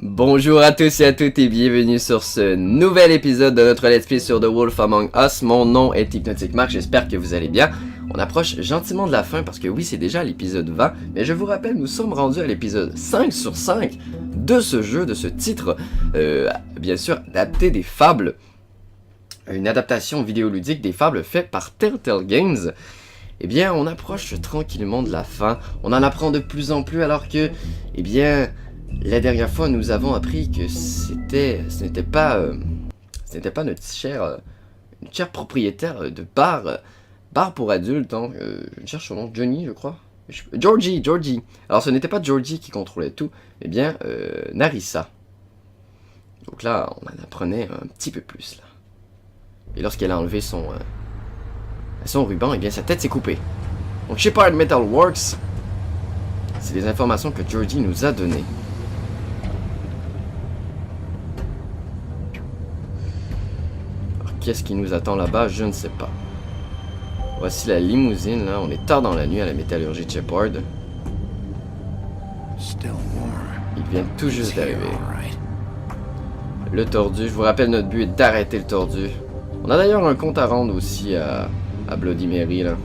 Bonjour à tous et à toutes et bienvenue sur ce nouvel épisode de notre Let's Play sur The Wolf Among Us. Mon nom est HypnoticMarc, j'espère que vous allez bien. On approche gentiment de la fin parce que oui, c'est déjà l'épisode 20, mais je vous rappelle, nous sommes rendus à l'épisode 5 sur 5 de ce jeu, de ce titre, bien sûr, adapté des Fables. Une adaptation vidéoludique des Fables faite par Telltale Games. Eh bien, on approche tranquillement de la fin. On en apprend de plus en plus alors que, eh bien, la dernière fois, nous avons appris que ce n'était pas notre cher propriétaire de bar pour adultes. Hein, je cherche son nom, Johnny, je crois. Georgie. Alors, ce n'était pas Georgie qui contrôlait tout, mais bien Narissa. Donc là, on en apprenait un petit peu plus là. Et lorsqu'elle a enlevé son ruban, eh bien sa tête s'est coupée. Donc Shepard Metal Works, c'est des informations que Georgie nous a données. Alors qu'est-ce qui nous attend là-bas, je ne sais pas. Voici la limousine, là, on est tard dans la nuit à la métallurgie de Shepard. Il vient tout juste d'arriver. Le tordu, je vous rappelle, notre but est d'arrêter le tordu. On a d'ailleurs un compte à rendre aussi à Bloody Mary, là.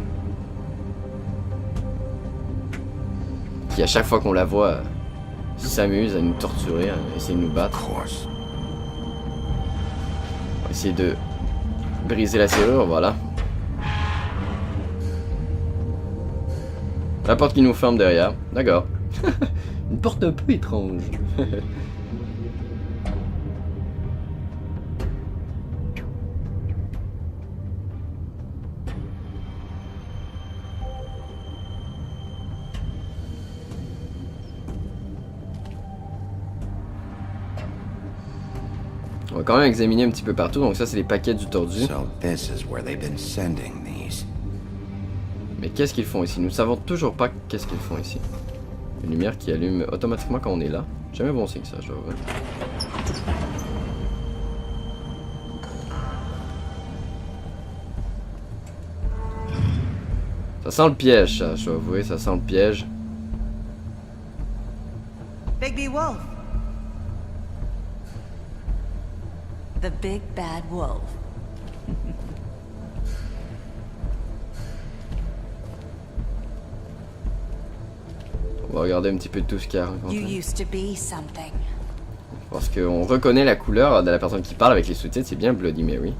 Qui, à chaque fois qu'on la voit, s'amuse à nous torturer, à essayer de nous battre. On va essayer de briser la serrure, voilà. La porte qui nous ferme derrière, d'accord. Une porte un peu étrange. On va quand même examiner un petit peu partout, donc ça c'est les paquets du tordu. Mais qu'est-ce qu'ils font ici? Nous ne savons toujours pas qu'est-ce qu'ils font ici. Une lumière qui allume automatiquement quand on est là. Jamais bon signe ça, je dois avouer. Ça sent le piège, ça, je dois avouer, ça sent le piège. Big Wolf. The big bad wolf. On va regarder un petit peu tout ce qu'il y a. You used to be something. Parce qu'on reconnaît la couleur de la personne qui parle avec les sous-titres, c'est bien Bloody Mary.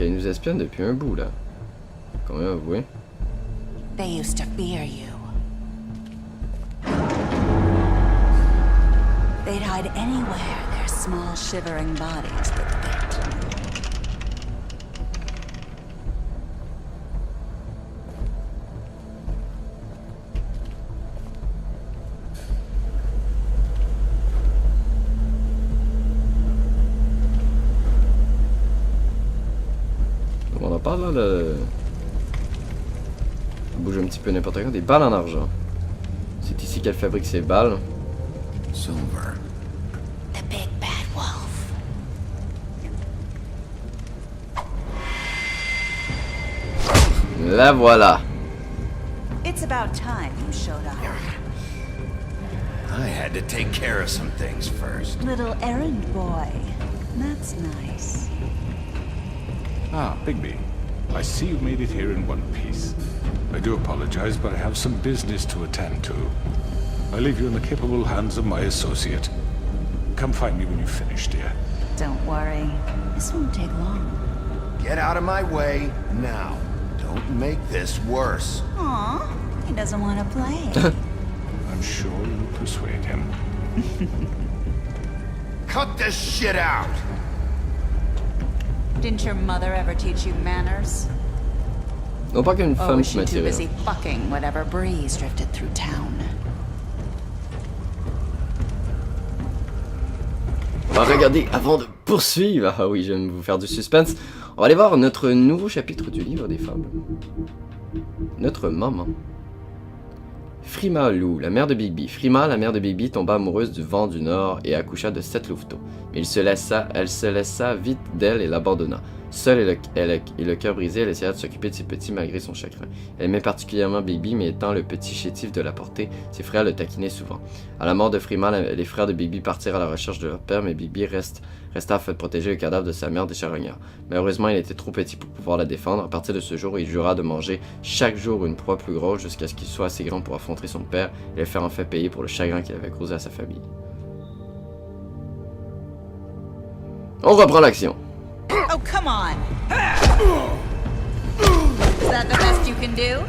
Elle nous espionne depuis un bout là. Quand même avoué. They used to fear you. They'd hide anywhere their small shivering bodies would fit. On en parle là, le... Ça bouge un petit peu n'importe quoi, des balles en argent. C'est ici qu'elle fabrique ses balles. Silver. The big bad wolf. La voilà. It's about time you showed up. I had to take care of some things first. Little errand boy. That's nice. Ah, Bigby. I see you made it here in one piece. I do apologize, but I have some business to attend to. I leave you in the capable hands of my associate. Come find me when you finish, dear. Don't worry. This won't take long. Get out of my way now. Don't make this worse. Aw, he doesn't want to play. I'm sure you'll persuade him. Cut this shit out! Didn't your mother ever teach you manners? Non pas qu'une Or femme was qui she too m'attire. busy fucking whatever breeze drifted through town? On va regarder avant de poursuivre. Ah oui, j'aime vous faire du suspense. On va aller voir notre nouveau chapitre du livre des fables. Notre maman. Frima Lou, la mère de Bigby. Frima, la mère de Bigby, tomba amoureuse du vent du nord et accoucha de 7 louveteaux. Mais elle se laissa vite d'elle et l'abandonna. Seule et le cœur brisé, elle essaya de s'occuper de ses petits malgré son chagrin. Elle aimait particulièrement Bigby, mais étant le petit chétif de la portée, ses frères le taquinaient souvent. À la mort de Freeman, les frères de Bigby partirent à la recherche de leur père, mais Bigby resta afin de protéger le cadavre de sa mère des charognards. Malheureusement, il était trop petit pour pouvoir la défendre. À partir de ce jour, il jura de manger chaque jour une proie plus grosse jusqu'à ce qu'il soit assez grand pour affronter son père et le faire enfin payer pour le chagrin qu'il avait causé à sa famille. On reprend l'action. Oh, come on! Is that the best you can do?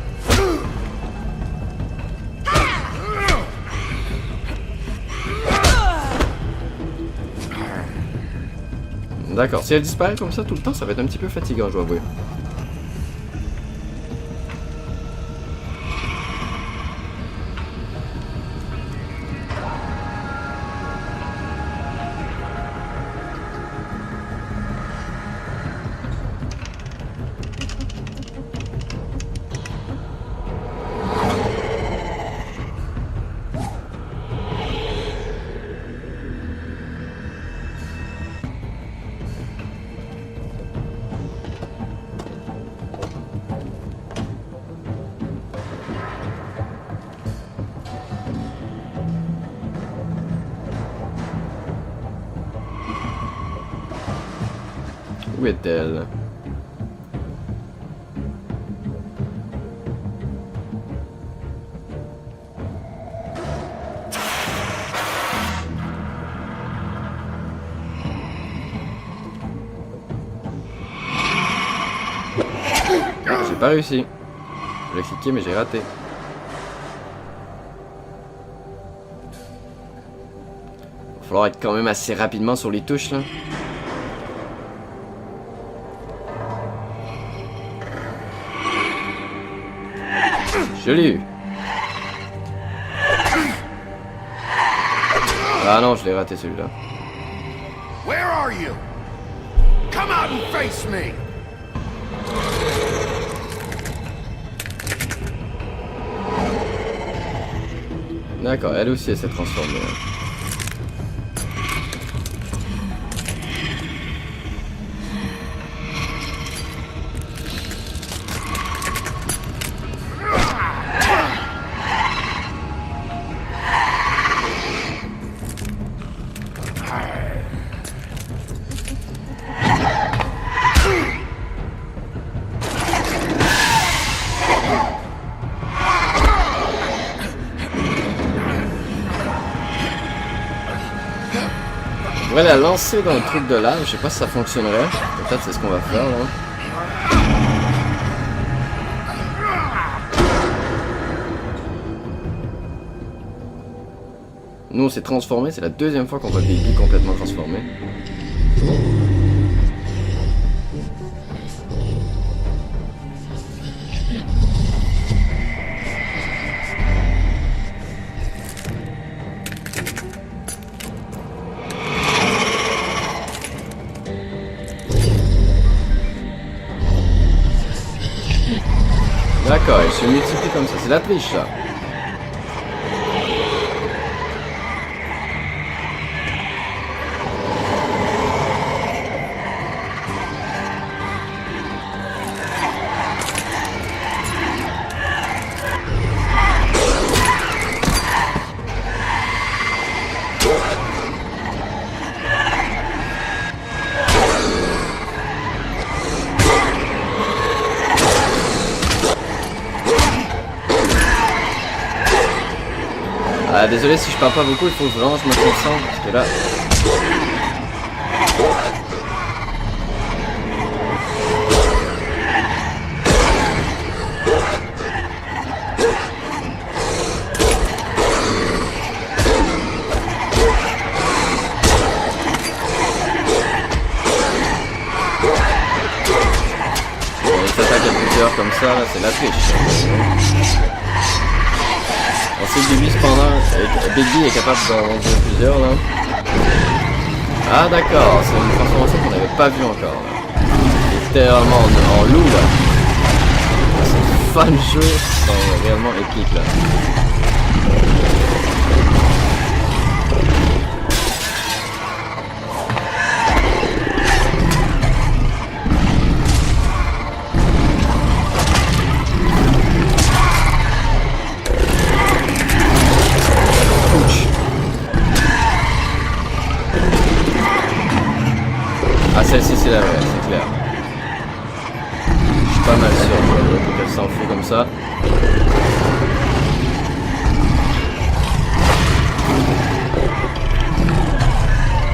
D'accord, si elle disparaît comme ça tout le temps, ça va être un petit peu fatigant, je dois avouer. Où est-elle? J'ai pas réussi. J'ai cliqué mais j'ai raté. Va falloir être quand même assez rapidement sur les touches là. Je l'ai eu. Ah non, je l'ai raté celui-là. Where are you? Come out and face me! D'accord, elle aussi elle s'est transformée. On pourrait la lancer dans le truc de lave, je sais pas si ça fonctionnerait. Peut-être c'est ce qu'on va faire là. Nous on s'est transformé, c'est la deuxième fois qu'on voit Baby complètement transformé. D'accord, elle se multiplie comme ça, c'est la triche ça. Ah, désolé si je parle pas beaucoup, il faut vraiment que je me concentre parce que là... Il s'attaque à plusieurs comme ça, là, c'est la triche. On sait que Bigby est capable d'en dire plusieurs là. Ah d'accord, c'est une transformation qu'on n'avait pas vue encore là. Il était vraiment en loup là. Ces fun jeux sont réellement épiques là. ça.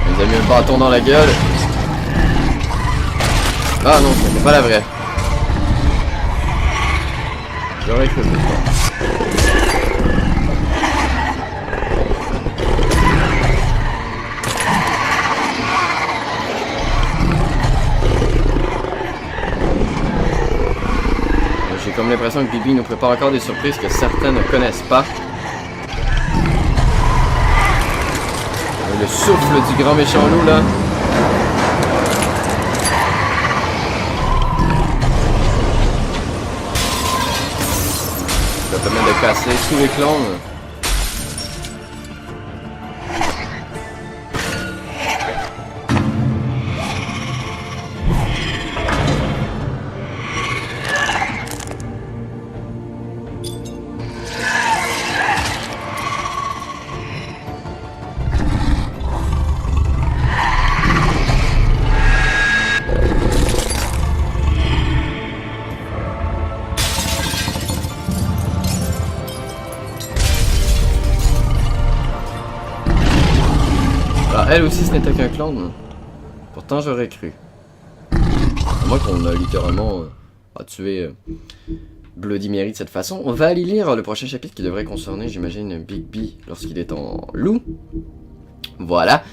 Il nous a mis un bâton dans la gueule. Ah non, c'était pas la vraie. J'aurais cru plus fort. J'ai comme l'impression que Bibi nous prépare encore des surprises que certains ne connaissent pas. Le souffle du grand méchant loup là. Ça permet de casser tous les clones. Elle aussi, ce n'était qu'un clone. Pourtant, j'aurais cru. Moi qu'on a littéralement tué Bloody Mary de cette façon. On va aller lire le prochain chapitre qui devrait concerner, j'imagine, Bigby lorsqu'il est en loup. Voilà.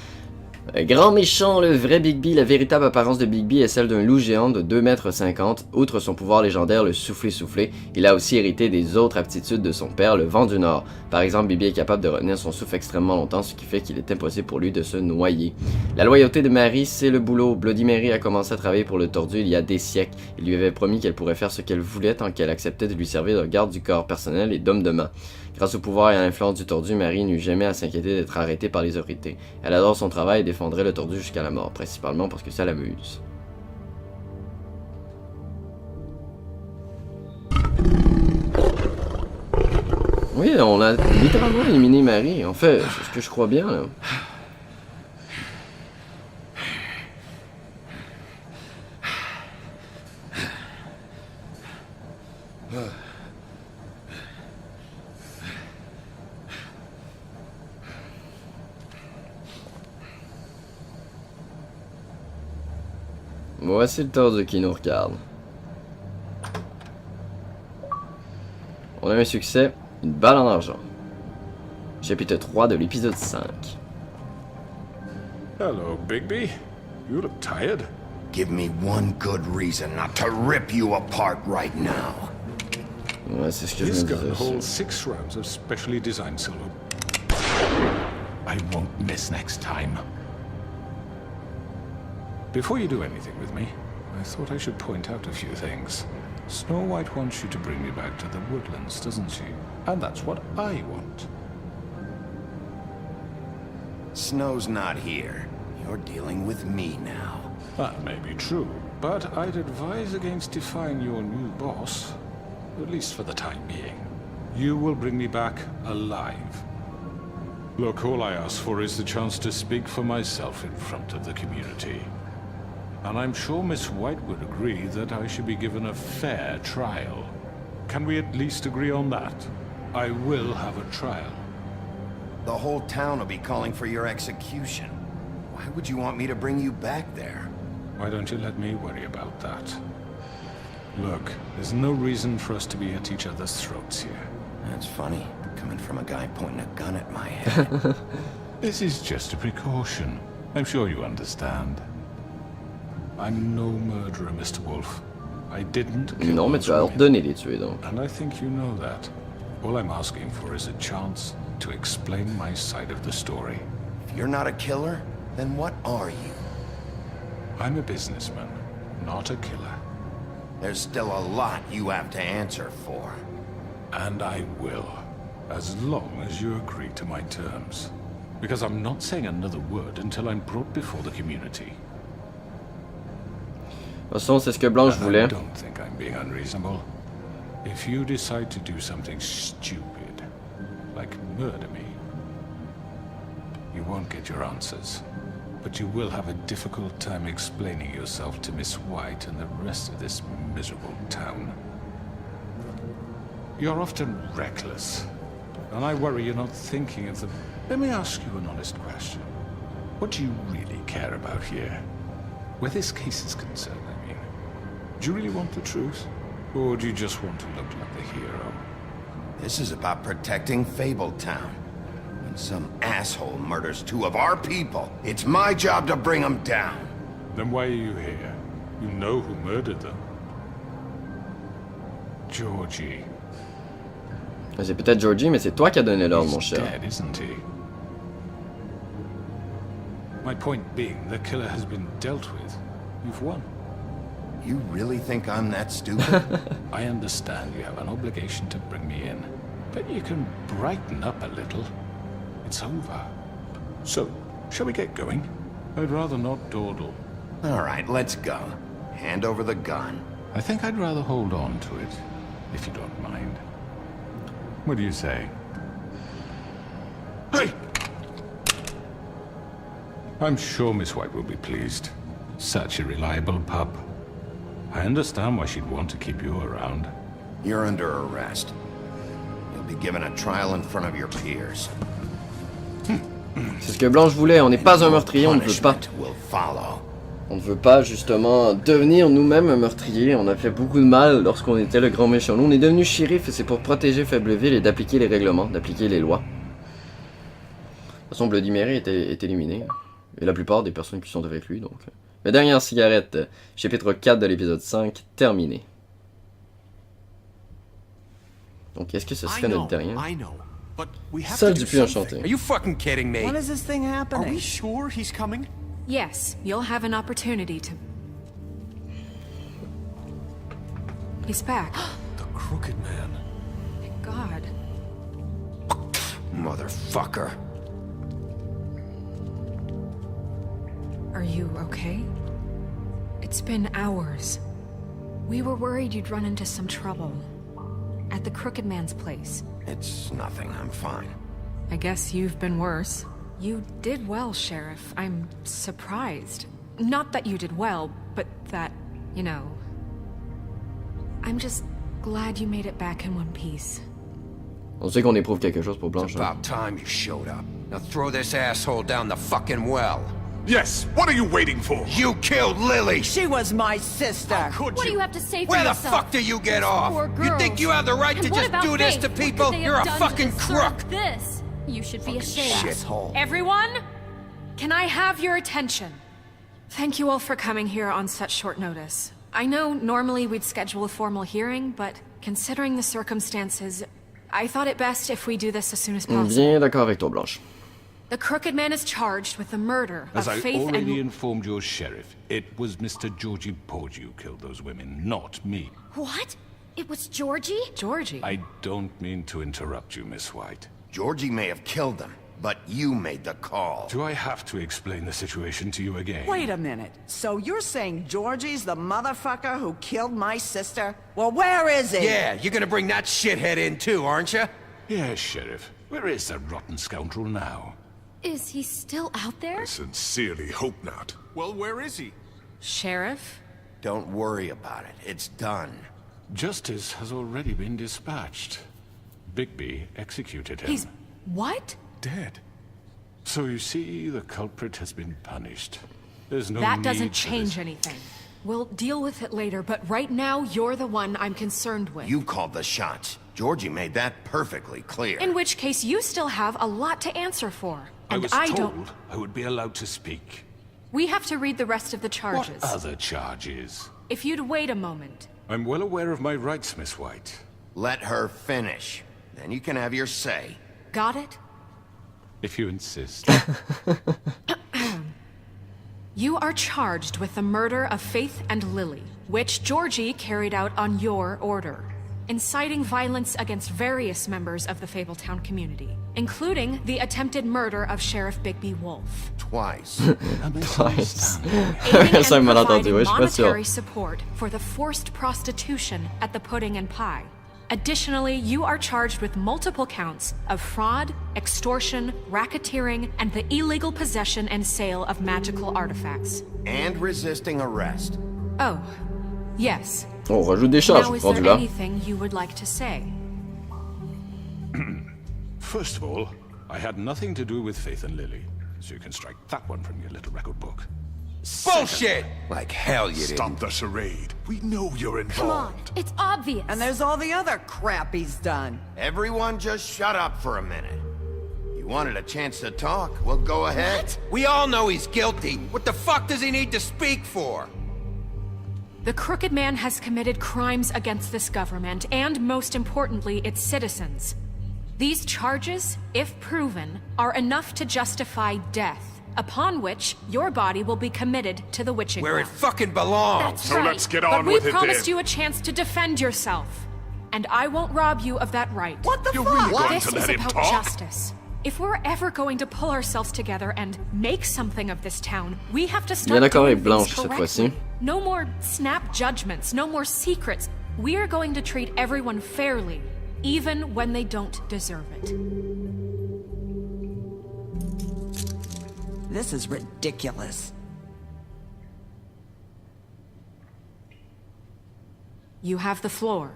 Grand méchant, le vrai Bigby, la véritable apparence de Bigby est celle d'un loup géant de 2,50 m. Outre son pouvoir légendaire, le souffler, il a aussi hérité des autres aptitudes de son père, le vent du nord. Par exemple, Bigby est capable de retenir son souffle extrêmement longtemps, ce qui fait qu'il est impossible pour lui de se noyer. La loyauté de Mary, c'est le boulot. Bloody Mary a commencé à travailler pour le tordu il y a des siècles. Il lui avait promis qu'elle pourrait faire ce qu'elle voulait tant qu'elle acceptait de lui servir de garde du corps personnel et d'homme de main. Grâce au pouvoir et à l'influence du tordu, Mary n'eut jamais à s'inquiéter d'être arrêtée par les autorités. Elle adore son travail et défendrait le tordu jusqu'à la mort, principalement parce que ça l'amuse. Oui, on a littéralement éliminé Mary. En fait, c'est ce que je crois bien, là. Voici le tordu qui nous regarde. On a un succès, une balle en argent. Chapitre 3 de l'épisode 5. Hello, Bigby. You look tired. Give me one good reason not to rip you apart right now. Ouais, c'est ce que je This me gun disais. holds 6 rounds of specially designed silver. I won't miss next time. Before you do anything with me, I thought I should point out a few things. Snow White wants you to bring me back to the woodlands, doesn't she? And that's what I want. Snow's not here. You're dealing with me now. That may be true, but I'd advise against defying your new boss, at least for the time being. You will bring me back alive. Look, all I ask for is the chance to speak for myself in front of the community. And I'm sure Miss White would agree that I should be given a fair trial. Can we at least agree on that? I will have a trial. The whole town will be calling for your execution. Why would you want me to bring you back there? Why don't you let me worry about that? Look, there's no reason for us to be at each other's throats here. That's funny, coming from a guy pointing a gun at my head. This is just a precaution. I'm sure you understand. I'm no murderer, Mr. Wolf. I didn't kill Non, mais those tu vas women. ordonner les tuer, donc. And I think you know that. All I'm asking for is a chance to explain my side of the story. If you're not a killer, then what are you? I'm a businessman, not a killer. There's still a lot you have to answer for. And I will, as long as you agree to my terms. Because I'm not saying another word until I'm brought before the community. De toute façon, c'est ce que Blanche And I voulait. don't think I'm being unreasonable. If you decide to do something stupid, like murder me, you won't get your answers. But you will have a difficult time explaining yourself to Miss White and the rest of this miserable town. You're often reckless, and I worry you're not thinking of the... Let me ask you an honest question. What do you really care about here? Where this case is concerned, I mean. Do you really want the truth? Or do you just want to look like the hero? This is about protecting Fabletown. When some asshole murders 2 of our people, it's my job to bring them down. Then why are you here? You know who murdered them. Georgie. C'est peut-être Georgie, mais c'est toi qui as donné l'ordre, mon He's cher. dead, isn't he? My point being, the killer has been dealt with. You've won. You really think I'm that stupid? I understand you have an obligation to bring me in, but you can brighten up a little. It's over. So, shall we get going? I'd rather not dawdle. All right, let's go. Hand over the gun. I think I'd rather hold on to it, if you don't mind. What do you say? Hey! I'm sure Miss White will be pleased. Such a reliable pup. I understand why she'd want to keep you around. You're under arrest. You'll be given a trial in front of your peers. C'est ce que Blanche voulait, on n'est pas un meurtrier, on ne veut pas. Punishment will follow. On ne veut pas justement devenir nous-mêmes un meurtrier, on a fait beaucoup de mal lorsqu'on était le grand méchant. Nous on est devenu shérif et c'est pour protéger Faibleville et d'appliquer les règlements, d'appliquer les lois. De toute façon Bloody Mary est éliminé. Et la plupart des personnes qui sont avec lui donc. La dernière cigarette, chapitre 4 de l'épisode 5, terminé. Donc est-ce que ce serait notre dernier? Seul du puits enchanté. Are you fucking kidding me? When is this thing Are happening? we sure he's coming? Yes, you'll have an opportunity to... He's back. The Crooked Man. Thank God. Motherfucker. Are you okay? It's been hours. We were worried you'd run into some trouble. At the Crooked Man's place. It's nothing, I'm fine. I guess you've been worse. You did well, Sheriff. I'm surprised. Not that you did well, but that, you know... I'm just glad you made it back in one piece. On sait qu'on éprouve quelque chose pour Blanche. It's about time you showed up. Now throw this asshole down the fucking well. Yes, what are you waiting for? You killed Lily! She was my sister. Could What do you? you have to say for Where the yourself? fuck do you get off? Poor You think girls. you have the right And to what just about do this Faith? to What people? could they You're a have done to fucking deserve crook! This. You should be ashamed. Shithole. Everyone, can I have your attention? Thank you all for coming here on such short notice. I know normally we'd schedule a formal hearing, but considering the circumstances, I thought it best if we do this as soon as possible. Bien d'accord avec toi, Blanche. The Crooked Man is charged with the murder As of I Faith already and... informed your sheriff, it was Mr. Georgie Porgy who killed those women, not me. What? It was Georgie? Georgie? I don't mean to interrupt you, Miss White. Georgie may have killed them, but you made the call. Do I have to explain the situation to you again? Wait a minute. So you're saying Georgie's the motherfucker who killed my sister? Well, where is he? Yeah, you're gonna bring that shithead in too, aren't you? Yes, Sheriff. Where is that rotten scoundrel now? Is he still out there? I sincerely hope not. Well, where is he? Sheriff? Don't worry about it. It's done. Justice has already been dispatched. Bigby executed him. He's... what? dead. So you see, the culprit has been punished. There's no That need doesn't for change this. anything. We'll deal with it later, but right now, you're the one I'm concerned with. You called the shots. Georgie made that perfectly clear. In which case, you still have a lot to answer for. I And was I told don't... I would be allowed to speak. We have to read the rest of the charges. What other charges? If you'd wait a moment. I'm well aware of my rights, Miss White. Let her finish. Then you can have your say. Got it? If you insist. You are charged with the murder of Faith and Lily, which Georgie carried out on your order, inciting violence against various members of the Fabletown community, including the attempted murder of Sheriff Bigby Wolf. Twice. Twice. Aiding Ça, and il m'a entendu, providing ouais, je suis pas sûr. monetary support for the forced prostitution at the Pudding and Pie. Additionally, you are charged with multiple counts of fraud, extortion, racketeering, and the illegal possession and sale of magical artifacts. And resisting arrest. Oh, yes. On rajoute des charges, Now, is rendu there là. anything you would like to say? First of all, I had nothing to do with Faith and Lily, so you can strike that one from your little record book. Bullshit! Like hell you Stop didn't. the charade. We know you're Come on, involved. it's obvious. And there's all the other crap he's done. Everyone just shut up for a minute. You wanted a chance to talk? Well, go ahead. What? We all know he's guilty. What the fuck does he need to speak for? The Crooked Man has committed crimes against this government, and most importantly, its citizens. These charges, if proven, are enough to justify death, upon which your body will be committed to the witching Where it well. fucking belongs. That's So right. let's get on but with we it promised then. you a chance to defend yourself, and I won't rob you of that right. What the You're fuck? really going This to is let him about talk? justice. If we're ever going to pull ourselves together and make something of this town, we have to Bien start d'accord doing avec Blanche things cette correctly. fois-ci. No more snap judgments, no more secrets. We are going to treat everyone fairly, even when they don't deserve it. This is ridiculous. You have the floor.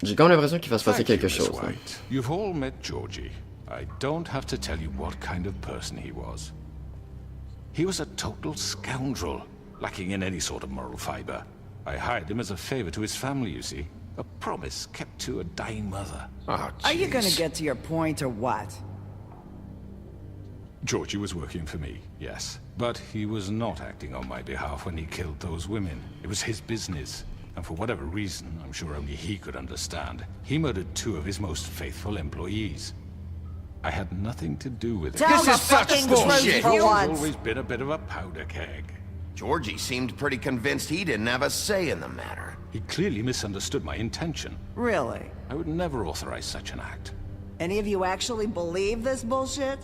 J'ai comme l'impression qu'il va se passer Thank you, quelque Miss chose. hein. White. You've all met Georgie. I don't have to tell you what kind of person he was. He was a total scoundrel, lacking in any sort of moral fiber. I hired him as a favor to his family, you see. A promise kept to a dying mother. Oh, Are you gonna jeez. get to your point or what? Georgie was working for me, yes. But he was not acting on my behalf when he killed those women. It was his business. And for whatever reason, I'm sure only he could understand, he murdered 2 of his most faithful employees. I had nothing to do with it. Tell This the is such fucking bullshit. truth for He's once. always been a bit of a powder keg. Georgie seemed pretty convinced he didn't have a say in the matter. He clearly misunderstood my intention. Really? I would never authorize such an act. Any of you actually believe this bullshit?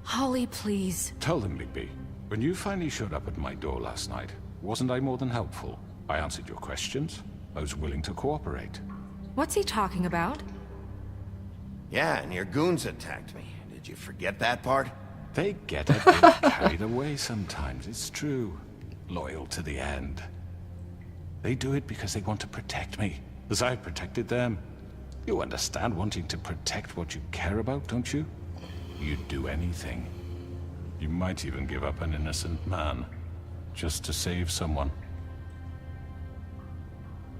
Holly, please. Tell them, Bigby, when you finally showed up at my door last night, wasn't I more than helpful? I answered your questions. I was willing to cooperate. What's he talking about? Yeah, and your goons attacked me. Did you forget that part? They get a bit carried away sometimes, it's true. Loyal to the end. They do it because they want to protect me, as I've protected them. You understand wanting to protect what you care about, don't you? You'd do anything. You might even give up an innocent man, just to save someone.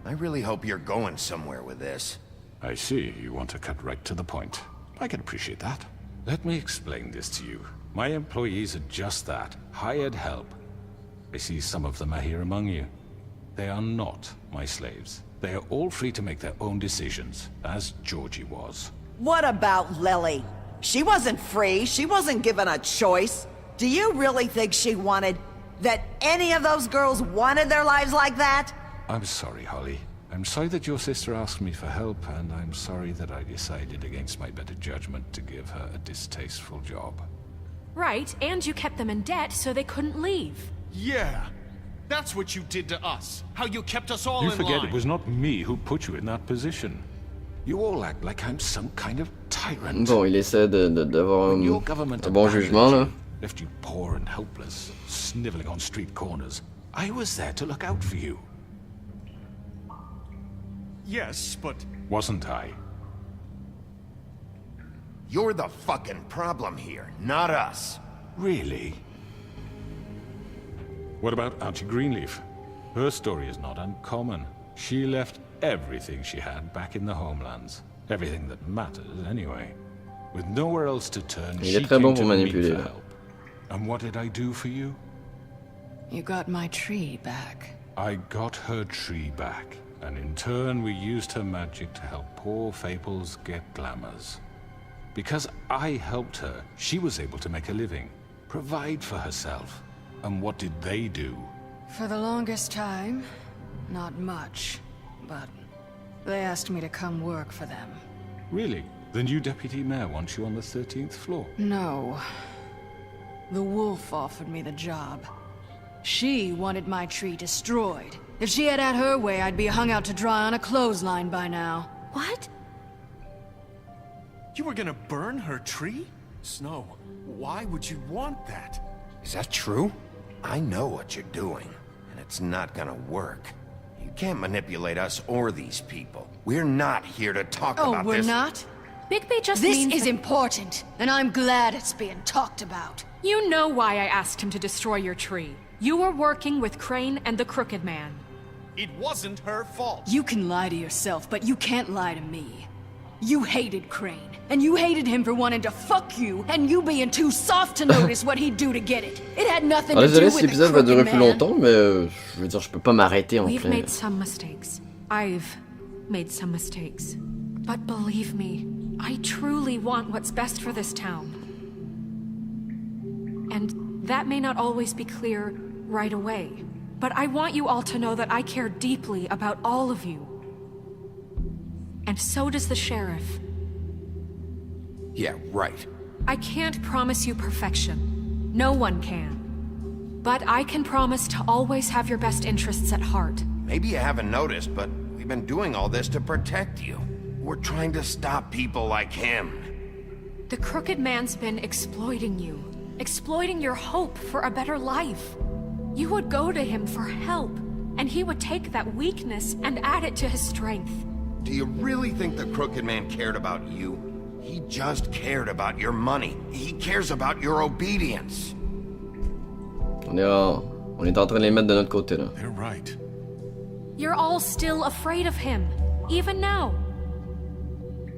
I really hope you're going somewhere with this. I see you want to cut right to the point. I can appreciate that. Let me explain this to you. My employees are just that, hired help. I see some of them are here among you. They are not my slaves. They are all free to make their own decisions, as Georgie was. What about Lily? She wasn't free. She wasn't given a choice. Do you really think she wanted... that any of those girls wanted their lives like that? I'm sorry, Holly. I'm sorry that your sister asked me for help, and I'm sorry that I decided against my better judgment to give her a distasteful job. Right, and you kept them in debt so they couldn't leave. Yeah, that's what you did to us. How you kept us all You in forget line. it was not me who put you in that position. You all act like I'm some kind of tyrant. Bon, il essaie d'avoir When your government un bon abandoned jugement, là. you, left you poor and helpless, sniveling on street corners, I was there to look out for you. Yes, but... Wasn't I? You're the fucking problem here, not us. Really? What about Auntie Greenleaf? Her story is not uncommon. She left everything she had back in the homelands. Everything that matters, anyway. With nowhere else to turn, Il she est très came bon to pour me manipuler, for là. help. And what did I do for you? You got my tree back. I got her tree back, and in turn we used her magic to help poor Fables get glamours. Because I helped her, she was able to make a living, provide for herself. And what did they do? For the longest time, not much. But they asked me to come work for them. Really? The new deputy mayor wants you on the 13th floor? No. The wolf offered me the job. She wanted my tree destroyed. If she had her way, I'd be hung out to dry on a clothesline by now. What? You were gonna burn her tree? Snow, why would you want that? Is that true? I know what you're doing, and it's not gonna work. You can't manipulate us or these people. We're not here to talk Oh, about we're this. not? Bigby just This means is important, and I'm glad it's being talked about. You know why I asked him to destroy your tree. You were working with Crane and the Crooked Man. It wasn't her fault. You can lie to yourself, but you can't lie to me. You hated Crane, and you hated him for wanting to fuck you, and you being too soft to notice what he'd do to get it. It had nothing to do Désolé with si the l'épisode va durer Crooked plus Man. longtemps, mais je veux dire, je peux pas m'arrêter en We've plein. made some mistakes. I've made some mistakes. But believe me, I truly want what's best for this town. And that may not always be clear right away. But I want you all to know that I care deeply about all of you. And so does the sheriff. Yeah, right. I can't promise you perfection. No one can. But I can promise to always have your best interests at heart. Maybe you haven't noticed, but we've been doing all this to protect you. We're trying to stop people like him. The Crooked Man's been exploiting you. Exploiting your hope for a better life. You would go to him for help, and he would take that weakness and add it to his strength. Do you really think the Crooked Man cared about you? He just cared about your money. He cares about your obedience. On est en train de les mettre de notre côté, là. They're right. You're all still afraid of him, even now.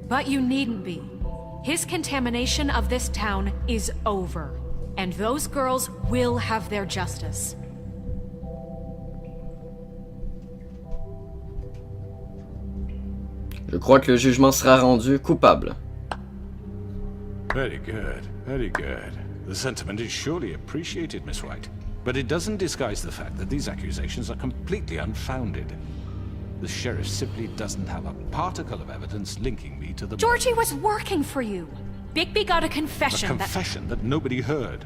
But you needn't be. His contamination of this town is over, and those girls will have their justice. Je crois que le jugement sera rendu coupable. Very good, very good. The sentiment is surely appreciated, Miss White. But it doesn't disguise the fact that these accusations are completely unfounded. The sheriff simply doesn't have a particle of evidence linking me to the... Georgie was working for you. Bigby got a confession. A confession that nobody heard.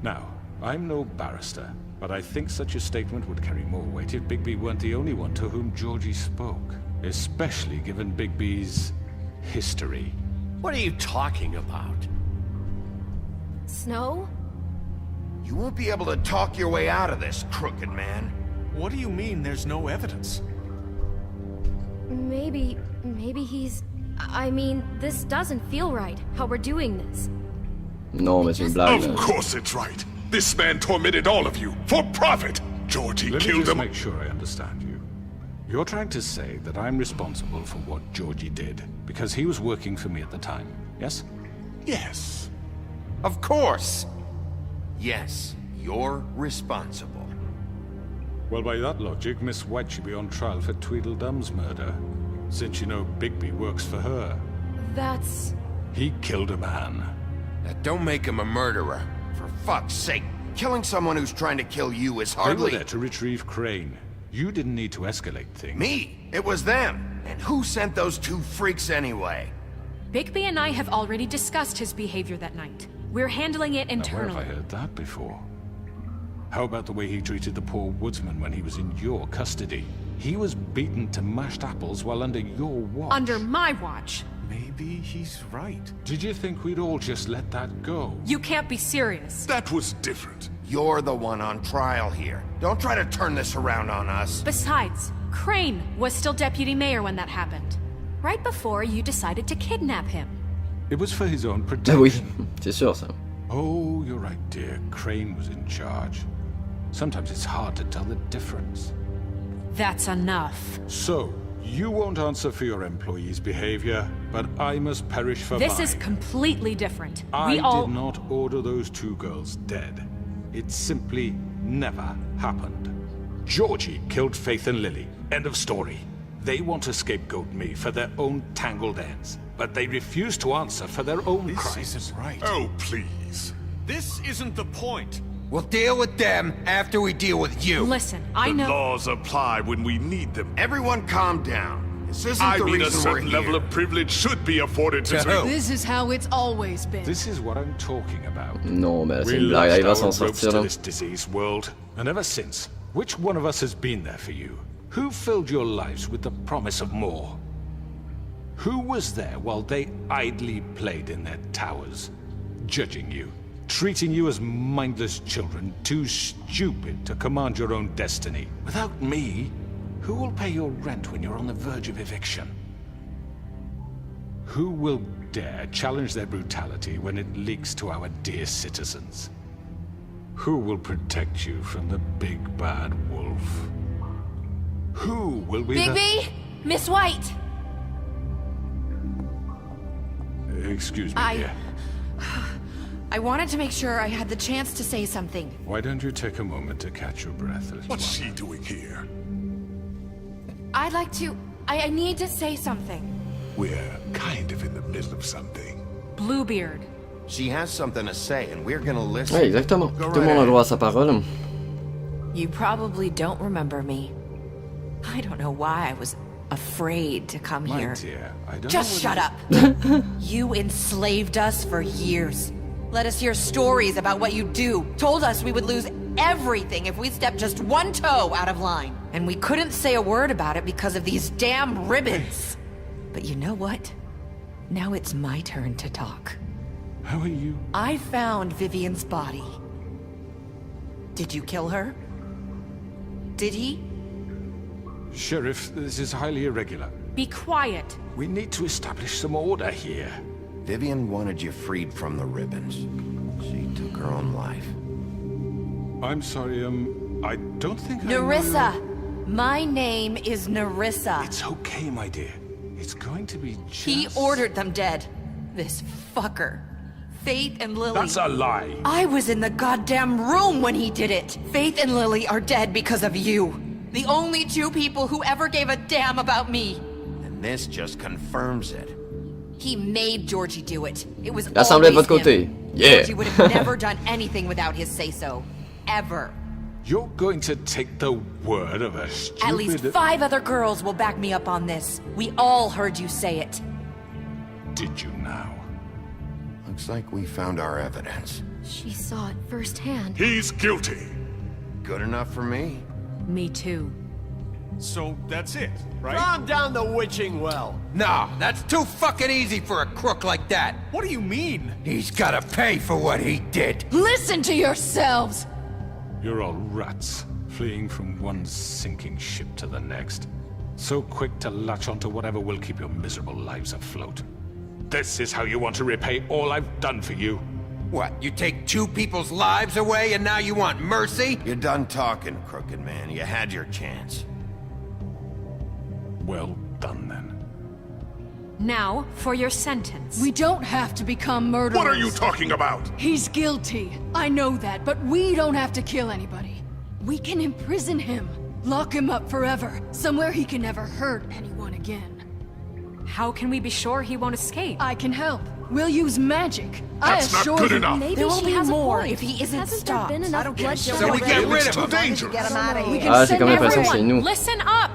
Now, I'm no barrister, but I think such a statement would carry more weight if Bigby weren't the only one to whom Georgie spoke. Especially given Bigby's history. What are you talking about? Snow? You won't be able to talk your way out of this, Crooked Man. What do you mean there's no evidence? Maybe he's... I mean, this doesn't feel right, how we're doing this. Non, mais c'est une blague, Of là. course it's right. This man tormented all of you for profit. Georgie Let me killed just him. make sure I understand you. You're trying to say that I'm responsible for what Georgie did because he was working for me at the time, yes? Yes. Of course. Yes, you're responsible. Well, by that logic, Miss White should be on trial for Tweedledum's murder, since you know Bigby works for her. That's... He killed a man. Now, don't make him a murderer. For fuck's sake. Killing someone who's trying to kill you is They were hardly... there to retrieve Crane. You didn't need to escalate things. Me? It was them. And who sent those two freaks anyway? Bigby and I have already discussed his behavior that night. We're handling it Now, where internally. have I heard that before? How about the way he treated the poor woodsman when he was in your custody? He was beaten to mashed apples while under your watch. Under my watch. Maybe he's right. Did you think we'd all just let that go? You can't be serious. That was different. You're the one on trial here. Don't try to turn this around on us. Besides, Crane was still deputy mayor when that happened. Right before you decided to kidnap him. It was for his own Ah protection. oui, c'est sûr, ça. Oh, you're right, dear. Crane was in charge. Sometimes it's hard to tell the difference. That's enough. So, you won't answer for your employees' behavior, but I must perish for mine. This is completely different. I We all... did not order those two girls dead. It simply never happened. Georgie killed Faith and Lily. End of story. They want to scapegoat me for their own tangled ends, but they refuse to answer for their own This crimes. isn't right. Oh, please. This isn't the point. We'll deal with them after we deal with you. Listen, I The know... laws apply when we need them. Everyone calm down. This isn't I the mean, a reason we're certain here. level of privilege should be afforded to... To who? This is how it's always been. This is what I'm talking about. Non, mais c'est We une blague. Il va lashed s'en our ropes sortir, to là. this diseased world, and ever since, which one of us has been there for you? Who filled your lives with the promise of more? Who was there while they idly played in their towers, judging you, treating you as mindless children, too stupid to command your own destiny? Without me, who will pay your rent when you're on the verge of eviction? Who will dare challenge their brutality when it leaks to our dear citizens? Who will protect you from the big bad wolf? Who will be Bigby? Miss White! Excuse me, dear. I wanted to make sure I had the chance to say something. Why don't you take a moment to catch your breath? What's she doing here? I'd like to... I need to say something. We're kind of in the middle of something. Bluebeard. She has something to say, and we're gonna listen. Ouais, exactement. Tout le monde a droit à sa parole. You probably don't remember me. I don't know why I was afraid to come My here. dear, I don't Just know shut up! You enslaved us for years. Let us hear stories about what you do. Told us we would lose everything if we stepped just one toe out of line. And we couldn't say a word about it because of these damn ribbons. But you know what? Now it's my turn to talk. How are you? I found Vivian's body. Did you kill her? Did he? Sheriff, this is highly irregular. Be quiet. We need to establish some order here. Vivian wanted you freed from the ribbons. She took her own life. I'm sorry, I don't think Nerissa! My name is Nerissa. It's okay, my dear. It's going to be just... He ordered them dead. This fucker. Faith and Lily... That's a lie! I was in the goddamn room when he did it! Faith and Lily are dead because of you. The only two people who ever gave a damn about me. And this just confirms it. He made Georgie do it. It was L'assemblée de votre always côté. him. Yeah. Georgie would have never done anything without his say-so. Ever. You're going to take the word of a stupid... At least 5 other girls will back me up on this. We all heard you say it. Did you now? Looks like we found our evidence. She saw it firsthand. He's guilty. Good enough for me. Me too. So that's it, right? Calm down the witching well. No, that's too fucking easy for a crook like that. What do you mean? He's gotta pay for what he did. Listen to yourselves! You're all rats, fleeing from one sinking ship to the next. So quick to latch onto whatever will keep your miserable lives afloat. This is how you want to repay all I've done for you? What, you take 2 people's lives away and now you want mercy? You're done talking, crooked man. You had your chance. Well done, then. Now, for your sentence. We don't have to become murderers. What are you talking about? He's guilty. I know that, but we don't have to kill anybody. We can imprison him. Lock him up forever. Somewhere he can never hurt anyone again. How can we be sure he won't escape? I can help. We'll use magic. That's I not assure good you. enough. Maybe There will she be has more a point. if he isn't Hasn't stopped. there been enough bloodshed So we get already? rid of him. Too dangerous. Get him out of We here. can Ah, j'ai send comme l'impression que c'est Everyone, nous. listen up!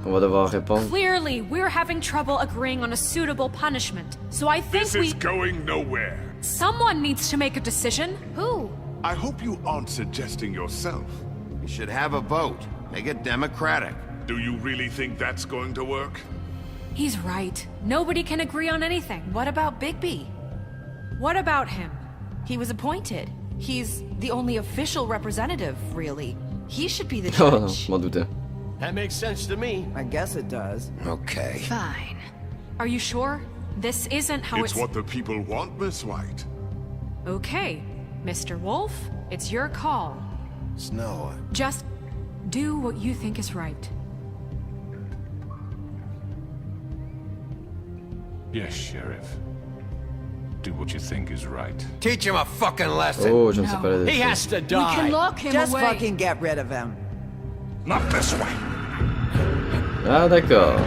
On va devoir répondre. Clearly, we're having trouble agreeing on a suitable punishment. So I think This is going nowhere. someone needs to make a decision. Who? I hope you aren't suggesting yourself. We should have a vote. Make it democratic. Do you really think that's going to work? He's right. Nobody can agree on anything. What about Bigby? What about him? He was appointed. He's the only official representative, really. He should be the Oh non, judge. je m'en doutais. That makes sense to me. I guess it does. Okay. Fine. Are you sure? This isn't how It's what the people want, Miss White. Okay, Mr. Wolf, it's your call. Snow, Just do what you think is right. Yes, Sheriff. Do what you think is right. Teach him a fucking lesson. Oh, je ne sais pas la He dessus. has to We die. can lock him Just away. fucking get rid of him. Not this way. Ah d'accord.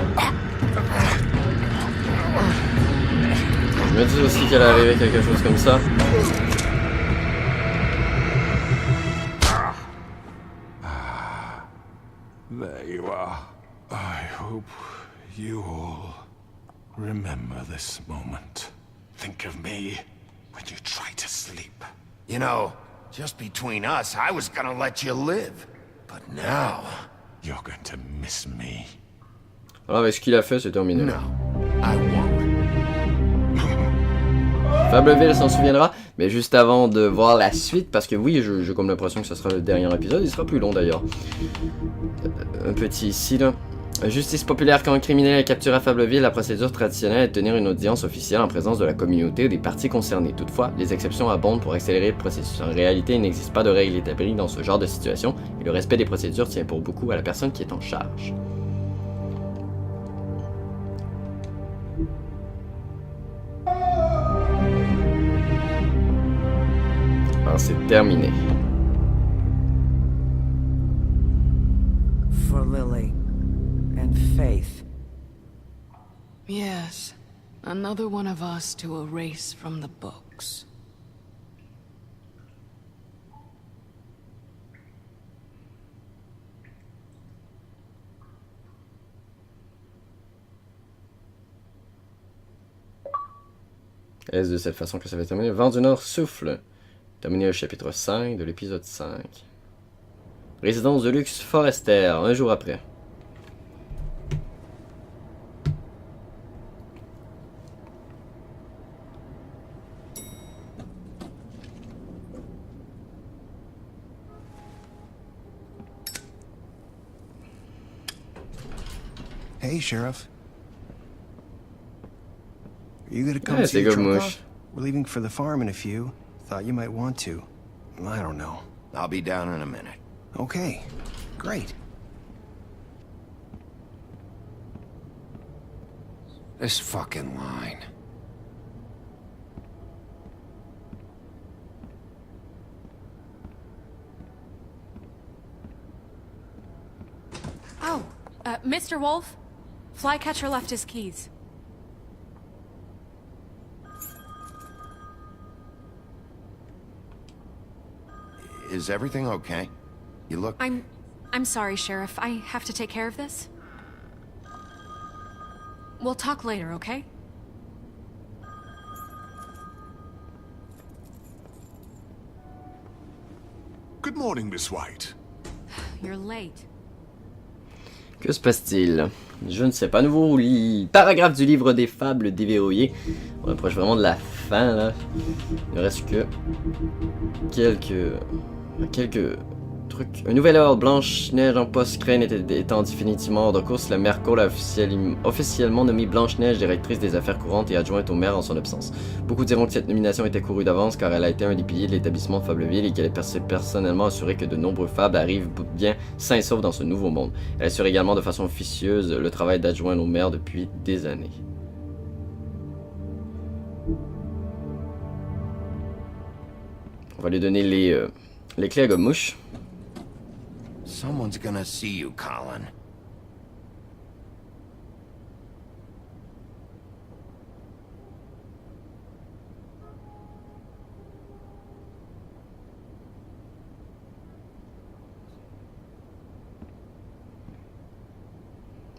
Je me dis aussi qu'elle arrivait quelque chose comme ça. There you are. I hope you all remember this moment. Think of me when you try to sleep. you know, just between us, I was gonna let you live. But now... You're going to miss me. Alors avec ce qu'il a fait, c'est terminé. No, I won't. Fableville s'en souviendra, mais juste avant de voir la suite, parce que oui, j'ai comme l'impression que ce sera le dernier épisode, il sera plus long d'ailleurs. Un petit ici là. Justice populaire. Quand un criminel est capturé à Fableville, la procédure traditionnelle est de tenir une audience officielle en présence de la communauté ou des parties concernées. Toutefois, les exceptions abondent pour accélérer le processus. En réalité, il n'existe pas de règles établies dans ce genre de situation et le respect des procédures tient pour beaucoup à la personne qui est en charge. Alors, c'est terminé. For Lily and Faith. Yes, another one of us to erase from the books. Est-ce de cette façon que ça va terminer? Vent du Nord souffle. Terminé le chapitre 5 de l'épisode 5. Résidence de luxe Forester, un jour après. Hey, Sheriff. Are you gonna come Yeah, see take your a truck mush. off? We're leaving for the farm in a few. Thought you might want to. I don't know. I'll be down in a minute. Okay, great. This fucking line. Oh, Mr. Wolf? Flycatcher left his keys. Is everything okay? You look... I'm sorry, Sheriff. I have to take care of this. We'll talk later, okay? Good morning, Miss White. You're late. Que se passe-t-il? Je ne sais pas. Nouveau paragraphe du livre des fables déverrouillé. On approche vraiment de la fin là. Il ne reste que quelques trucs. Un nouvel ordre. Blanche-Neige en post-crène étant définitivement hors de course, la mère Cole a officiellement nommé Blanche-Neige directrice des affaires courantes et adjointe au maire en son absence. Beaucoup diront que cette nomination était courue d'avance car elle a été un des piliers de l'établissement de Fableville et qu'elle est personnellement assurée que de nombreux fables arrivent bien sains et saufs dans ce nouveau monde. Elle assure également de façon officieuse le travail d'adjoint au maire depuis des années. On va lui donner les clés à gomme-mouche. Someone's gonna see you, Colin.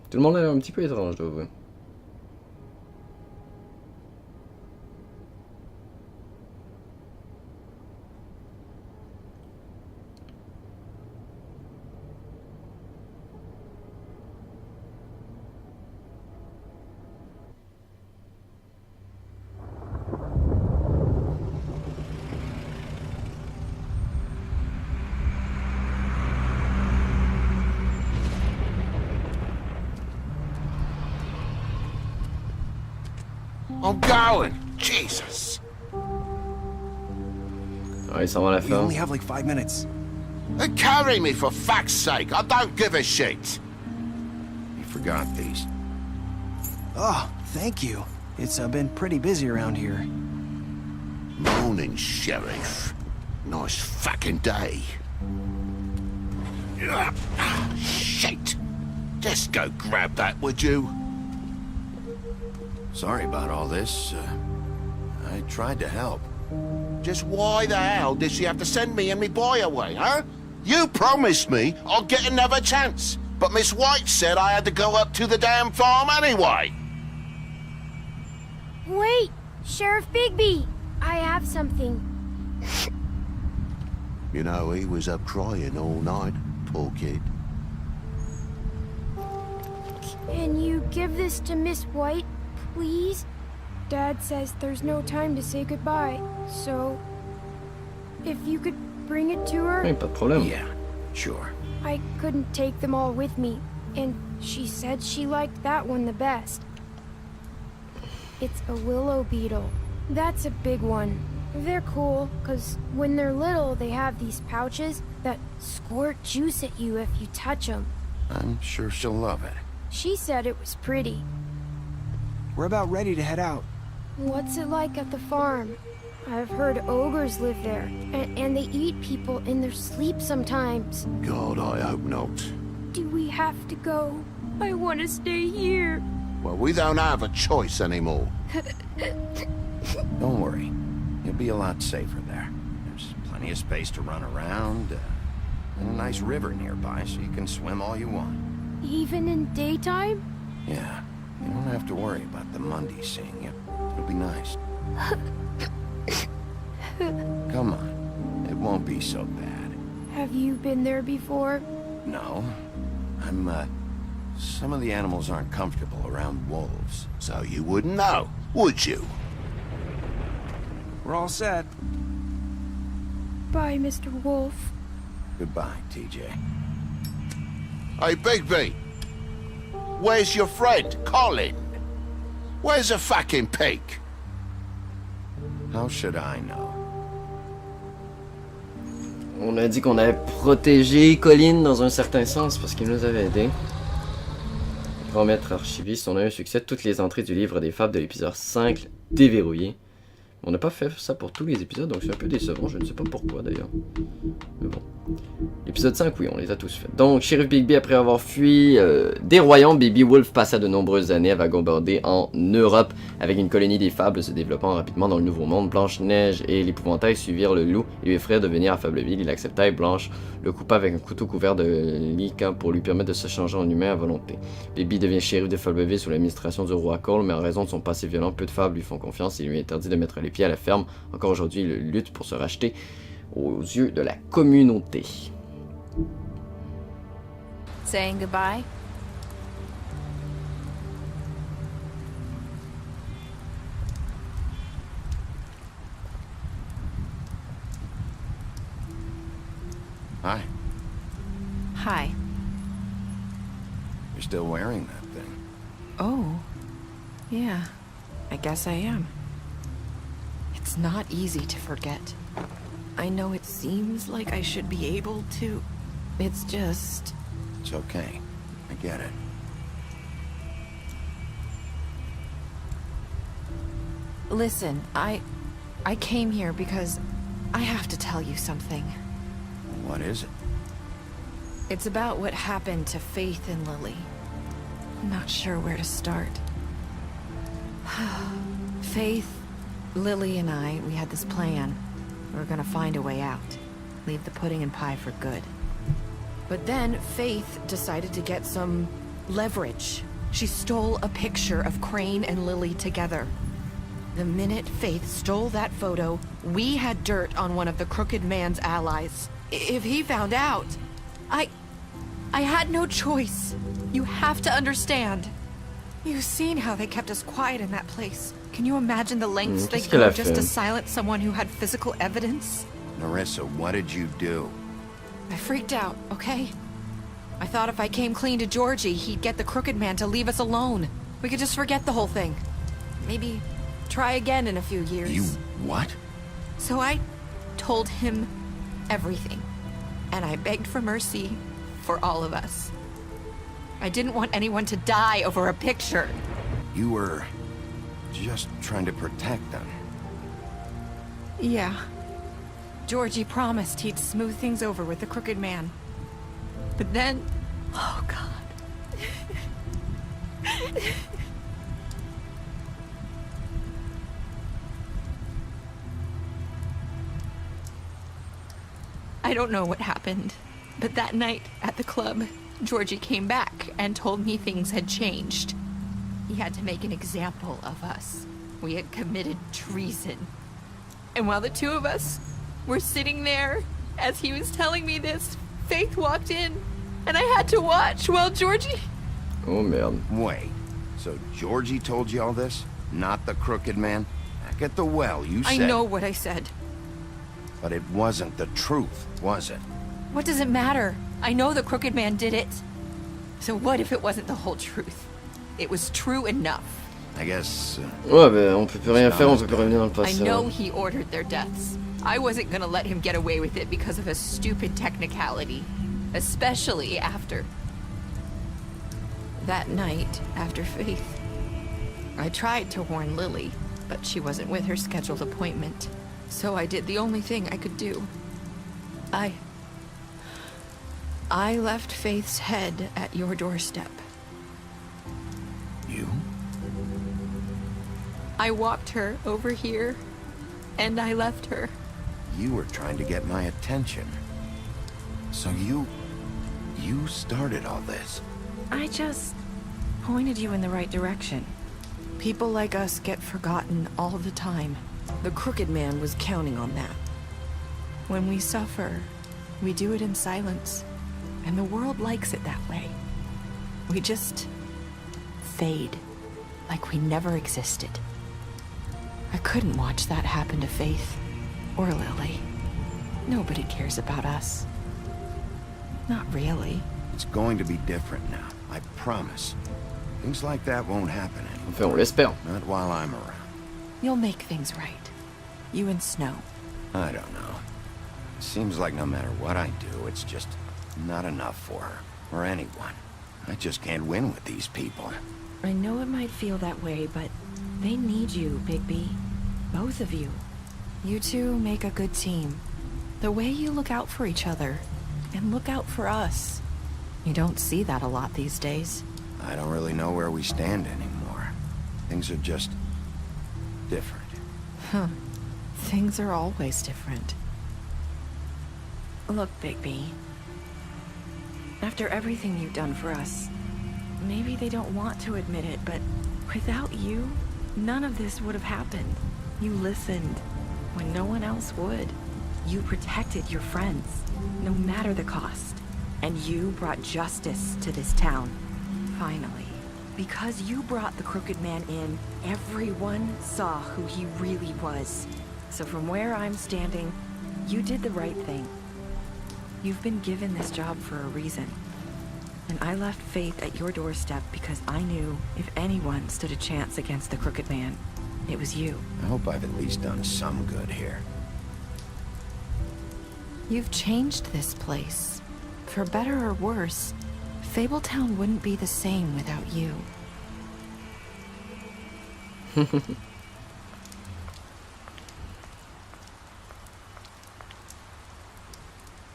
Tout le monde a l'air un petit peu étrange, je dois avouer. I'm going! Jesus! Ouais, ça va la We fin. only have like 5 minutes. Carry me, for fuck's sake! I don't give a shit! You forgot these. Oh, thank you. It's been pretty busy around here. Morning, Sheriff. Nice fucking day. Shit! Just go grab that, would you? Sorry about all this. I tried to help. Just why the hell did she have to send me and me boy away, huh? You promised me I'll get another chance, but Miss White said I had to go up to the damn farm anyway. Wait, Sheriff Bigby, I have something. You know, he was up crying all night, poor kid. Can you give this to Miss White, please? Dad says there's no time to say goodbye, so if you could bring it to her. Oui, pas de problème. Yeah, sure. I couldn't take them all with me. and she said she liked that one the best. It's a willow beetle. That's a big one. They're cool, because when they're little, they have these pouches that squirt juice at you if you touch them. I'm sure she'll love it. She said it was pretty. We're about ready to head out. What's it like at the farm? I've heard ogres live there, and they eat people in their sleep sometimes. God, I hope not. Do we have to go? I want to stay here. Well, we don't have a choice anymore. Don't worry. You'll be a lot safer there. There's plenty of space to run around, and a nice river nearby so you can swim all you want. Even in daytime? Yeah, you don't have to worry about the Mundies seeing you. It'll be nice. Come on, it won't be so bad. Have you been there before? No, some of the animals aren't comfortable around wolves, so you wouldn't know, would you? We're all set. Bye, Mr. Wolf. Goodbye, TJ. Hey, Bigby! Where's your friend, Colin? Where's the fucking pig? How should I know? On a dit qu'on avait protégé Colin dans un certain sens parce qu'il nous avait aidé. Grand maître archiviste, on a eu un succès. Toutes les entrées du livre des fables de l'épisode 5 déverrouillées. On n'a pas fait ça pour tous les épisodes, donc c'est un peu décevant. Je ne sais pas pourquoi d'ailleurs. Mais bon. L'épisode 5, oui, on les a tous faits. Donc, Sheriff Bigby, après avoir fui des royaumes, Baby Wolf passa de nombreuses années à vagabonder en Europe avec une colonie des fables se développant rapidement dans le Nouveau Monde. Blanche-Neige et l'épouvantail suivirent le loup et lui offrirent de venir à Fableville. Il accepta et Blanche le coupa avec un couteau couvert de liquant pour lui permettre de se changer en humain à volonté. Baby devient shérif de Fableville sous l'administration du roi Cole, mais en raison de son passé violent, peu de fables lui font confiance et lui interdit de mettre les pieds à la ferme. Encore aujourd'hui, il lutte pour se racheter aux yeux de la communauté. Saying goodbye? Hi. Hi. You're still wearing that thing. Oh. Yeah. I guess I am. It's not easy to forget. I know it seems like I should be able to. It's just... It's okay. I get it. Listen, I came here because I have to tell you something. What is it? It's about what happened to Faith and Lily. I'm not sure where to start. Faith, Lily and I, we had this plan. We were gonna find a way out. Leave the pudding and pie for good. But then Faith decided to get some leverage. She stole a picture of Crane and Lily together. The minute Faith stole that photo, we had dirt on one of the Crooked Man's allies. If he found out, I had no choice. You have to understand. You've seen how they kept us quiet in that place. Can you imagine the lengths they go just to silence someone who had physical evidence? Nerissa, what did you do? I freaked out, okay? I thought if I came clean to Georgie, he'd get the Crooked Man to leave us alone. We could just forget the whole thing. Maybe try again in a few years. You what? So I told him everything. And I begged for mercy for all of us. I didn't want anyone to die over a picture. You were just trying to protect them. Yeah. Georgie promised he'd smooth things over with the Crooked Man. But then... Oh, God. I don't know what happened, but that night at the club, Georgie came back and told me things had changed. He had to make an example of us. We had committed treason. And while the two of us were sitting there, as he was telling me this, Faith walked in, and I had to watch while Georgie... Oh, merde. Wait, so Georgie told you all this? Not the Crooked Man? Back at the well, you said... I know what I said. But it wasn't the truth, was it? What does it matter? I know the Crooked Man did it. So what if it wasn't the whole truth? It was true enough. I guess... Ouais, ben on peut plus rien faire, on peut plus revenir dans le I passé. know he ordered their deaths. I wasn't gonna let him get away with it because of a stupid technicality. Especially after... that night, after Faith. I tried to warn Lily, but she wasn't with her scheduled appointment. So I did the only thing I could do. I left Faith's head at your doorstep. You? I walked her over here, and I left her. You were trying to get my attention. So you started all this. I just pointed you in the right direction. People like us get forgotten all the time. The Crooked Man was counting on that. When we suffer, we do it in silence, and the world likes it that way. We just fade, like we never existed. I couldn't watch that happen to Faith, or Lily. Nobody cares about us. Not really. It's going to be different now, I promise. Things like that won't happen anymore. Enfin, on l'espère. Not while I'm around. You'll make things right. You and Snow. I don't know. Seems like no matter what I do, it's just not enough for her, or anyone. I just can't win with these people. I know it might feel that way, but they need you, Bigby. Both of you. You two make a good team. The way you look out for each other, and look out for us. You don't see that a lot these days. I don't really know where we stand anymore. Things are just... different. Huh. Things are always different. Look, Bigby. After everything you've done for us, maybe they don't want to admit it, but without you, none of this would have happened. You listened when no one else would. You protected your friends, no matter the cost. And you brought justice to this town. Finally. Because you brought the Crooked Man in, everyone saw who he really was. So from where I'm standing, you did the right thing. You've been given this job for a reason. And I left Faith at your doorstep because I knew if anyone stood a chance against the Crooked Man, it was you. I hope I've at least done some good here. You've changed this place. For better or worse, Fabletown wouldn't be the same without you.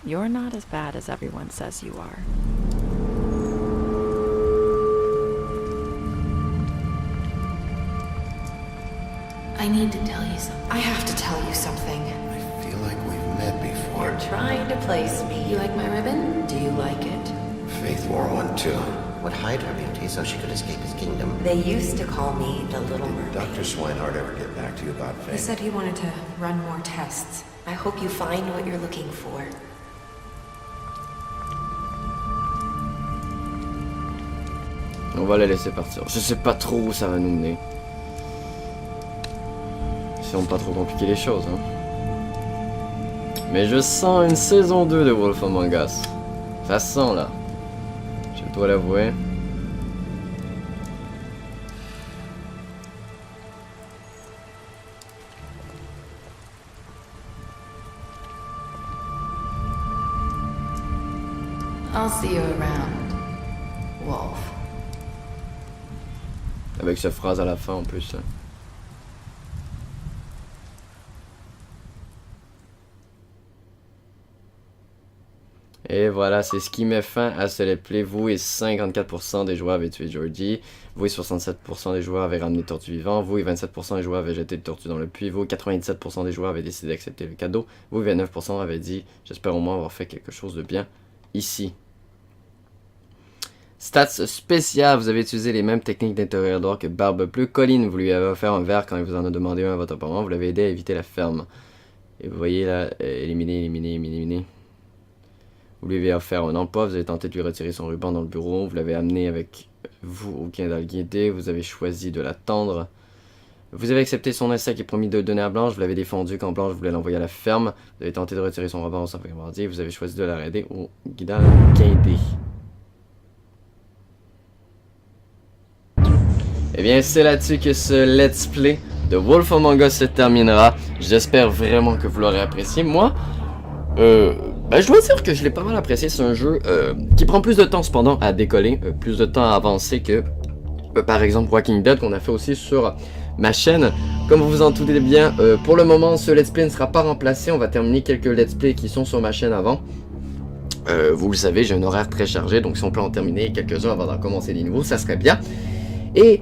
You're not as bad as everyone says you are. I need to tell you something. I have to tell you something. I feel like we've met before. You're trying to place me. You like my ribbon? Do you like it? Faith wore one too. Would hide her beauty so she could escape his kingdom. They used to call me the Little Mermaid. Did Dr. Swinehart ever get back to you about Faith? He said he wanted to run more tests. I hope you find what you're looking for. On va la laisser partir. Je sais pas trop où ça va nous mener. Essayons de pas trop compliquer les choses, hein. Mais je sens une saison 2 de Wolf Among Us. Ça sent là. Je dois l'avouer. I'll see you around, Wolf. Avec cette phrase à la fin en plus. Hein. Et voilà, c'est ce qui met fin à ce let's play. Vous et 54% des joueurs avaient tué Georgie. Vous et 67% des joueurs avaient ramené le tortue vivant. Vous et 27% des joueurs avaient jeté le tortue dans le puits. Vous et 97% des joueurs avaient décidé d'accepter le cadeau. Vous et 29% avaient dit « J'espère au moins avoir fait quelque chose de bien ici ». Stats spéciales, vous avez utilisé les mêmes techniques d'interrogatoire que Barbe Bleue. Colline, vous lui avez offert un verre quand il vous en a demandé un à votre opponent. Vous l'avez aidé à éviter la ferme. Et vous voyez là, éliminer. Vous lui avez offert un emploi, vous avez tenté de lui retirer son ruban dans le bureau. Vous l'avez amené avec vous au quai d'Alguédé. Vous avez choisi de l'attendre. Vous avez accepté son insecte et promis de le donner à Blanche. Vous l'avez défendu quand Blanche voulait l'envoyer à la ferme. Vous avez tenté de retirer son ruban au centre. Vous avez choisi de la raider au guidal Guédé. eh bien c'est là-dessus que ce let's play de Wolf Among Us se terminera. J'espère vraiment que vous l'aurez apprécié. Moi, je dois dire que je l'ai pas mal apprécié. C'est un jeu qui prend plus de temps cependant à décoller, plus de temps à avancer que par exemple Walking Dead qu'on a fait aussi sur ma chaîne. Comme vous vous en doutez bien, pour le moment ce let's play ne sera pas remplacé. On va terminer quelques let's play qui sont sur ma chaîne avant. Vous le savez, j'ai un horaire très chargé, donc si on peut en terminer quelques-uns avant d'en commencer des nouveaux, ça serait bien. Et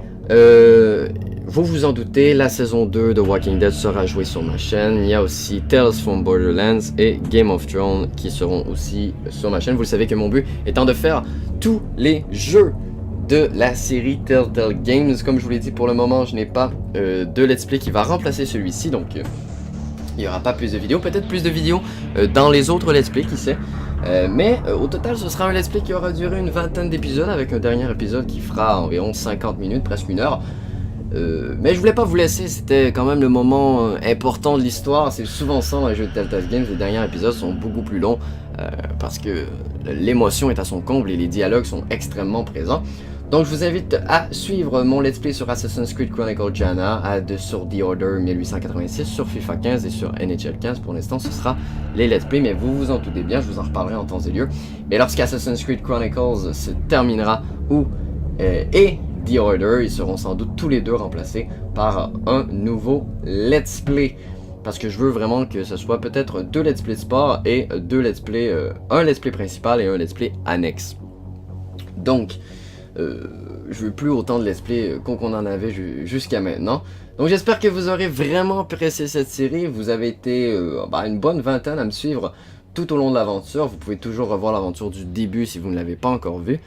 vous vous en doutez, la saison 2 de Walking Dead sera jouée sur ma chaîne. Il y a aussi Tales from Borderlands et Game of Thrones qui seront aussi sur ma chaîne. Vous le savez que mon but étant de faire tous les jeux de la série Telltale Games. Comme je vous l'ai dit, pour le moment, je n'ai pas de let's play qui va remplacer celui-ci, donc il n'y aura pas plus de vidéos. Peut-être plus de vidéos dans les autres let's play, qui sait. Mais au total, ce sera un let's play qui aura duré une vingtaine d'épisodes, avec un dernier épisode qui fera environ 50 minutes, presque 1 heure. Mais je voulais pas vous laisser, c'était quand même le moment important de l'histoire. C'est souvent ça dans les jeux de Telltale Games, les derniers épisodes sont beaucoup plus longs parce que l'émotion est à son comble et les dialogues sont extrêmement présents. Donc je vous invite à suivre mon let's play sur Assassin's Creed Chronicle Jana, sur The Order 1886, sur FIFA 15 et sur NHL 15. Pour l'instant ce sera les let's play, mais vous vous en doutez bien, je vous en reparlerai en temps et lieu. Mais lorsqu'Assassin's Creed Chronicles se terminera, et The Order, ils seront sans doute tous les deux remplacés par un nouveau let's play. Parce que je veux vraiment que ce soit peut-être 2 let's play sport et 2 let's play, un let's play principal et un let's play annexe. Donc, je veux plus autant de let's play qu'on en avait jusqu'à maintenant. Donc j'espère que vous aurez vraiment apprécié cette série. Vous avez été une bonne vingtaine à me suivre tout au long de l'aventure. Vous pouvez toujours revoir l'aventure du début si vous ne l'avez pas encore vue.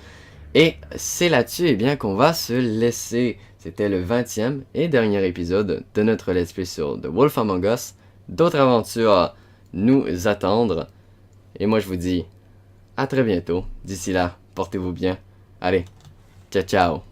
Et c'est là-dessus qu'on va se laisser. C'était le 20e et dernier épisode de notre let's play sur The Wolf Among Us. D'autres aventures nous attendent. Et moi je vous dis à très bientôt. D'ici là, portez-vous bien. Allez, ciao ciao.